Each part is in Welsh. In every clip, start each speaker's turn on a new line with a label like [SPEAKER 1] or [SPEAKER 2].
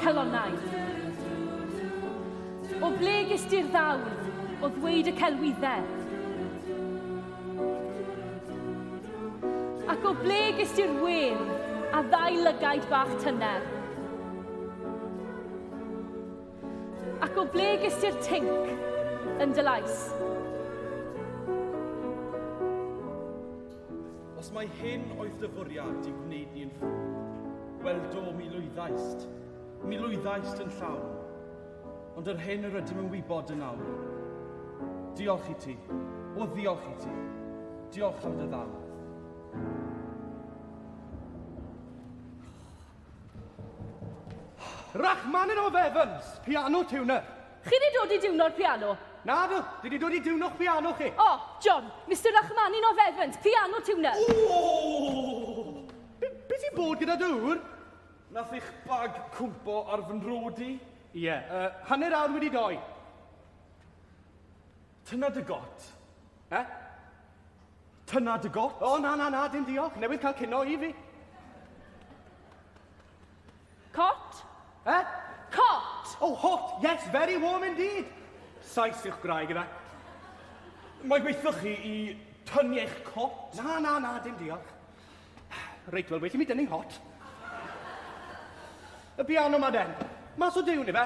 [SPEAKER 1] calonnau. O ble ges di'r ddawl o ddweud y celwyddau? Ac o ble ges di'r wen a ddau lygaid bach tyner? Ac o ble ges di'r tinc yn dy lais?
[SPEAKER 2] Os mae hyn oedd dy fwriad i gwneud ni'n ffwr, wel do mi lwyddaist yn llawn, ond yr hyn yr ydym yn wybod yn awr. Diolch i ti, o ddiolch i ti, diolch am dy ddawl.
[SPEAKER 3] Rachmanin o Evans, piano tuner.
[SPEAKER 1] Chi wedi dod i diwno'r piano?
[SPEAKER 3] Na dw, di wedi dod i diwno'ch piano chi.
[SPEAKER 1] O, John, Mr Rachmanin o Evans, piano tuner.
[SPEAKER 2] O!
[SPEAKER 3] Be ti'n bod gyda dŵr?
[SPEAKER 2] Nath eich bag cwmpo ar fy nrodi?
[SPEAKER 3] Ie, hanner awr wedi doi.
[SPEAKER 2] Tyna dy got?
[SPEAKER 3] Tyna dy got? O, na, dim diolch. Newydd cael cino i fi.
[SPEAKER 1] Cot? Cot!
[SPEAKER 3] Oh, hot. Yes, very warm indeed. Saith i'ch graig yna.
[SPEAKER 2] Mae gweithio chi i tynnu eich cot?
[SPEAKER 3] Na, dim diolch. Reit, wel, weithio mi dynnu'n hot. Y piano ma den. Mas o diwn i fe?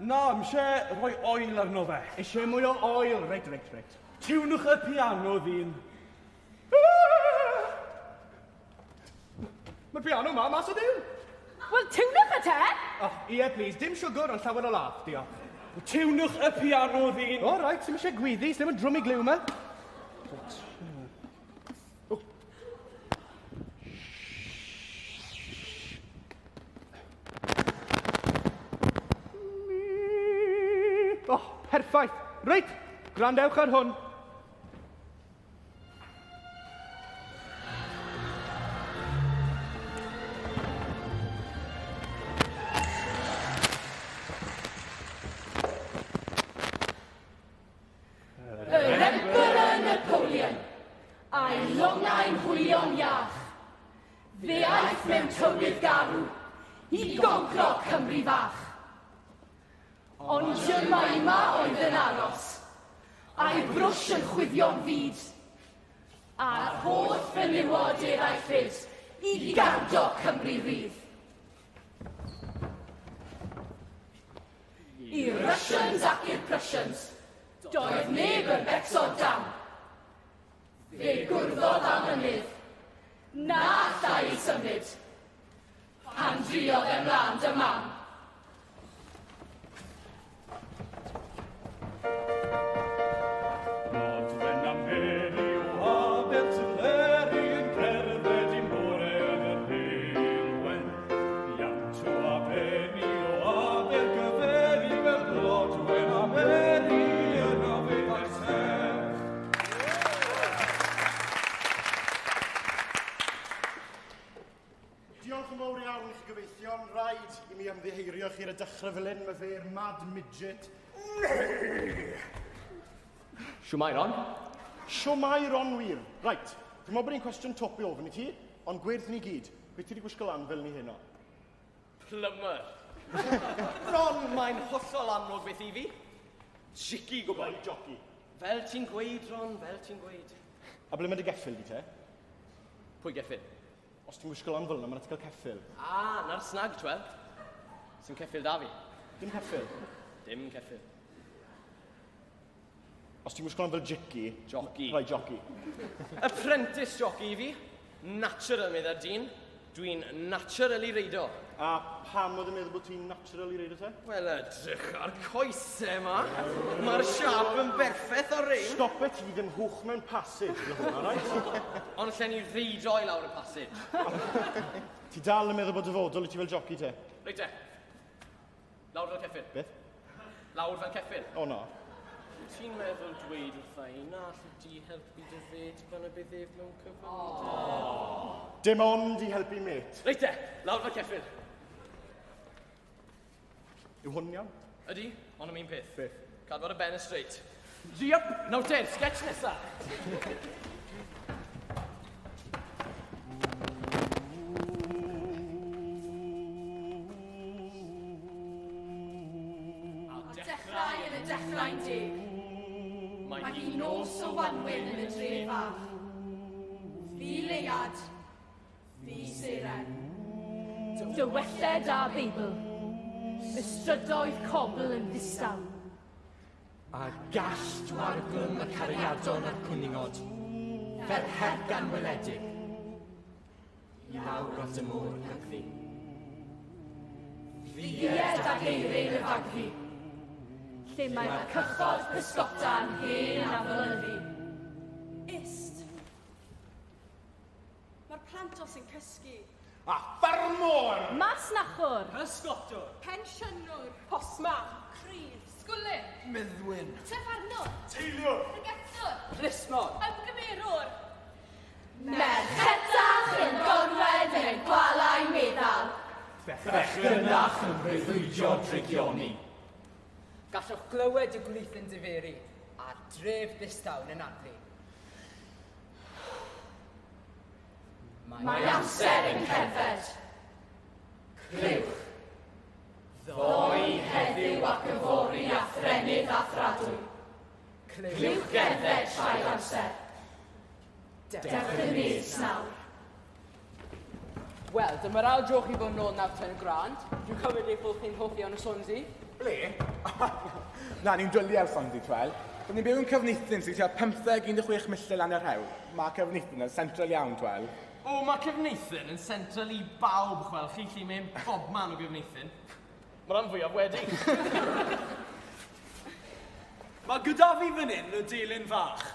[SPEAKER 2] Na, am eisiau rhoi oil arno fe.
[SPEAKER 3] Eisiau mwy o oil. Reit.
[SPEAKER 2] Tiwnwch y piano ddyn.
[SPEAKER 3] Mae'r piano ma mas o diwn.
[SPEAKER 1] Wel, tiwnwch y te!
[SPEAKER 3] Ie, please, dim siwgr ond llawer o laff, diolch.
[SPEAKER 2] Tiwnwch y piano ddyn.
[SPEAKER 3] O, reit, sy'n eisiau gwyddi, sy'n ddim yn drwm i glyw yma. O, perffaith. Reit, gwrandewch ar hwn.
[SPEAKER 1] Yr Emperor Napoleon, a'i longau'n hwylio'n iach. Fe aeth mewn tywydd garw i goncro Cymru fach. Ond Jemima oedd yn aros, a'i brwsh yn chwifio'n fyd. A'r holl fenywodydd a'i ffyd i gardo Cymru rydd. I'r Russians ac i'r Prussians, doedd neb yn becso dam. Fe gwrddodd am mynydd, na allai ei symud, pan driodd ymlaen dy mam.
[SPEAKER 4] Rhaid i mi ymddiheirio chi ar y dechrau fel un, mae fe'r mad midget.
[SPEAKER 3] Siwmai, Ron?
[SPEAKER 4] Siwmai, Ron wir. Rhaid, dwi'n meddwl bod ni'n cwestiwn topi ofyn i ti, ond gwerth ni gyd. Beth ti wedi gwisgo lan fel ni heno?
[SPEAKER 5] Plymar. Ron, mae'n hollol amlwg beth i fi. Jici gwybod.
[SPEAKER 4] Joci.
[SPEAKER 5] Fel ti'n gweud, Ron, fel ti'n gweud.
[SPEAKER 4] A ble mae dy geffil di te?
[SPEAKER 5] Pwy geffil?
[SPEAKER 4] Os ti'n gwisgo lan fel yna, mae'n cael ceffil.
[SPEAKER 5] Na'r snag, twel. Sy'n ceffil da fi.
[SPEAKER 4] Dim ceffil?
[SPEAKER 5] Dim ceffil.
[SPEAKER 4] Os ti'n gwisgo lan fel jici?
[SPEAKER 5] Joci.
[SPEAKER 4] Rai, joci.
[SPEAKER 5] Apprentice joci i fi. Natural medda dyn. Dwi'n naturally reido.
[SPEAKER 4] A pam oedd yn meddwl bod ti'n naturally reid o te?
[SPEAKER 5] Wel, edrych ar coesau yma. Mae'r siap yn berffeth o rein.
[SPEAKER 4] Stop it, ti ddim hwch mewn passage.
[SPEAKER 5] Ond lle ni reido i lawr y passage.
[SPEAKER 4] Ti dal yn meddwl bod dyfodol i ti fel joci te?
[SPEAKER 5] Reit e. Lawr fel ceffil.
[SPEAKER 4] Beth?
[SPEAKER 5] Lawr fel ceffil.
[SPEAKER 4] O na.
[SPEAKER 5] Ti'n meddwl dweud wrtha i na allai di helpu dy fed pan y bydd ef mewn cyfnod?
[SPEAKER 4] Dim ond i helpu met.
[SPEAKER 5] Reit e, lawr fel ceffil.
[SPEAKER 4] Yw hwn iawn?
[SPEAKER 5] Ydy, ond am un peth.
[SPEAKER 4] Beth?
[SPEAKER 5] Cadw'r y ben y straight.
[SPEAKER 3] Yep.
[SPEAKER 5] Nawr ten, sketch nesa.
[SPEAKER 1] dechrau'n deg. Mae hi nos o wanwyn yn y dref fach. Fi leiad, fi seren. Dywelled a Beibl, y strydoedd cobl yn ddistaw.
[SPEAKER 6] A gall warglwm y cariadon a'r cwningod, fer hergan weledig. I lawr at y môr hygddi.
[SPEAKER 1] Fied ag eirin y fagfi, lle mae'r cychod pysgota'n hen a fynyddu.
[SPEAKER 7] Ist. Mae'r plantos yn cysgu.
[SPEAKER 4] A ffarmwr!
[SPEAKER 1] Masnachwr,
[SPEAKER 2] Ysgotwr!
[SPEAKER 7] Pensiynwr.
[SPEAKER 5] Posma!
[SPEAKER 7] Cryf. Sgwlyn.
[SPEAKER 6] Myddwyn.
[SPEAKER 7] Tefarnwr.
[SPEAKER 4] Teiliwr!
[SPEAKER 7] Pregethwr.
[SPEAKER 5] Plismon!
[SPEAKER 7] Ymgymerwr.
[SPEAKER 1] merchetach yn gorwedd yn y gwalau meddal.
[SPEAKER 6] Bechgynach yn breuddwydio drigioni.
[SPEAKER 8] Gallwch glywed y gwlith yn diferi, a dref ddistawn yn adri.
[SPEAKER 1] Mae amser yn cerdded. Clywch. Ddoi heddiw ac yfori a threnydd a thradwy. Clywch gerdded traed amser. Dewch y nes nawr.
[SPEAKER 8] Wel, dyma'r awr droch i fod nôl nawr ten grand. Dwi'n cymryd eich bod chi'n hoffi o'n y sonsi.
[SPEAKER 9] Ble? Na, ni'n dwlu ar Sondi, twel. Bydd ni'n byw yn cyfnithin sy'n tua 15-16 milltir lan yr hew. Mae cyfnithin yn central iawn, twel.
[SPEAKER 5] O, mae cyfneithyn yn central i bawb, chwel. Chi chi mewn bob man o gyfneithyn. Mae'r rhan fwyaf wedi.
[SPEAKER 2] Mae gyda fi fan hyn y delyn fach.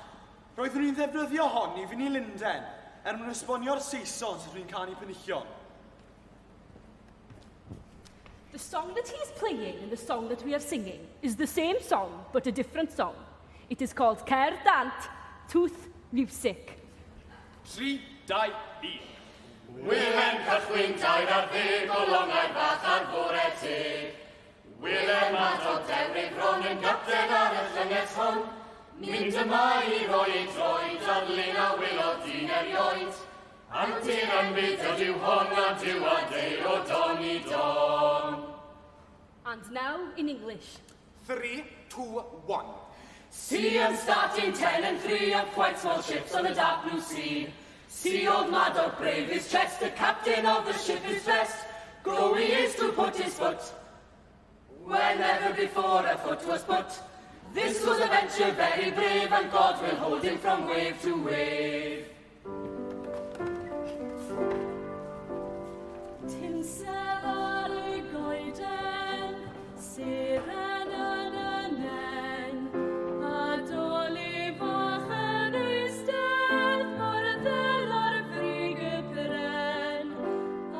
[SPEAKER 2] Roeddwn ni'n ddefnyddio hon i fyny Lunden mwyn esbonio'r Saeson sydd rwy'n canu penillion.
[SPEAKER 1] The song that he's playing and the song that we are singing is the same song, but a different song. It is called Cer Dant, Tooth Music.
[SPEAKER 2] 3, 2, 1.
[SPEAKER 10] Wilem cychwyn 20 o longau'r fach ar fore teg. Wilem at o dewrig bron yn gapten ar y llynges hon. Mynd yma i roi ei droed ar lun a wylo dyn erioed. Antir yn byd ydyw hon a dyw a deir o don i don.
[SPEAKER 1] And now in English.
[SPEAKER 9] 3, 2, 1.
[SPEAKER 1] See 'em starting 10 and 3 of quite small ships on a dark blue sea. See old Madog brave his chest, the captain of the ship is dressed. Go he is to put his foot where never before a foot was put. This was a venture very brave, and God will hold him from wave to wave. Tinsel ar y goeden, seren yn y nen, a doli fach yn Eisteddfod, mor ddel ar frig y pren,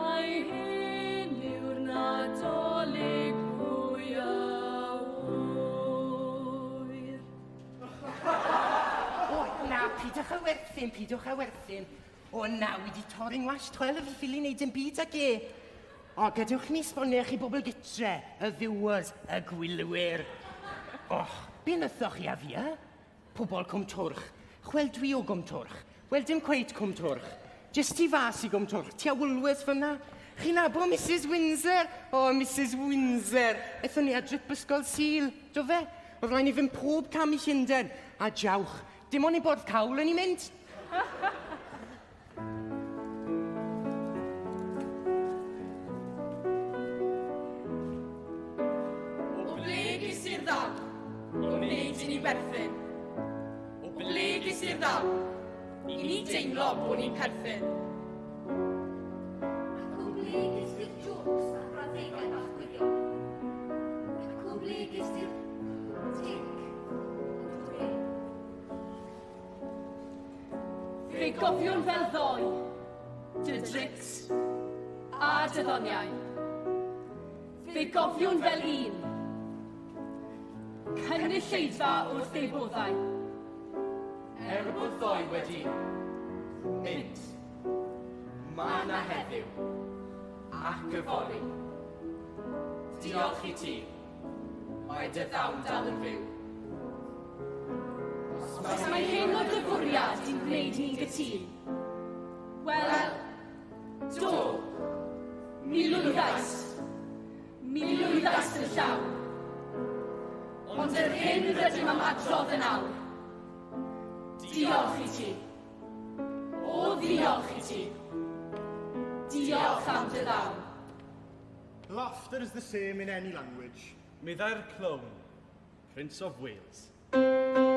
[SPEAKER 1] a'i hyn yw'r nadolig hwyr.
[SPEAKER 11] Na, pidwch a werthin. O, na, wedi torri'n was 12 i ffili wneud yn byd ag e. O, gadewch ni sbonio chi bobl gytre, y viewers, y gwylwyr. O, be nythoch chi a fi, e? Pobl Cwm Twrch. Chwel dwi o Cwm Twrch. Wel, dim cweith Cwm Twrch. Just i fas i Cwm Twrch. Tia Woolworths fyna. Chi'n abo Mrs Windsor? O, Mrs Windsor. Ethon ni a drip ysgol Sul. Do fe? Oedd rhaid ni fynd pob cam i Llundain. A jawch. Dim ond i borth cawl yn i mynd.
[SPEAKER 1] O ble gys i'r ddal, o wneud i ni werthin. O ble gys i'r ddal, i ni deimlo bod ni'n perthyn.
[SPEAKER 12] Ac o ble gys i'r jokes a brawddegau bach gwirion. Ac o ble gys i'r tic.
[SPEAKER 1] Fe gofiwn fel ddoi, dy drics a dy ddoniau. Fe gofiwn fel un, cynulleidfa wrth ei boddau.
[SPEAKER 6] Bod ddoi wedi mynd, mae na heddiw ac yfori. Diolch i ti, mae dy ddawn dal yn fyw.
[SPEAKER 1] Os mae hyn o'r dyfwriad i'n gwneud ni'n gytun, wel, do, mi lwyddais yn llawn. Ond yr hyn rydym am adrodd yn awr. Diolch i ti. O, diolch i ti. Diolch am dy ddawn.
[SPEAKER 4] Laughter is the same in any language.
[SPEAKER 2] Meddai'r clown, Prince of Wales.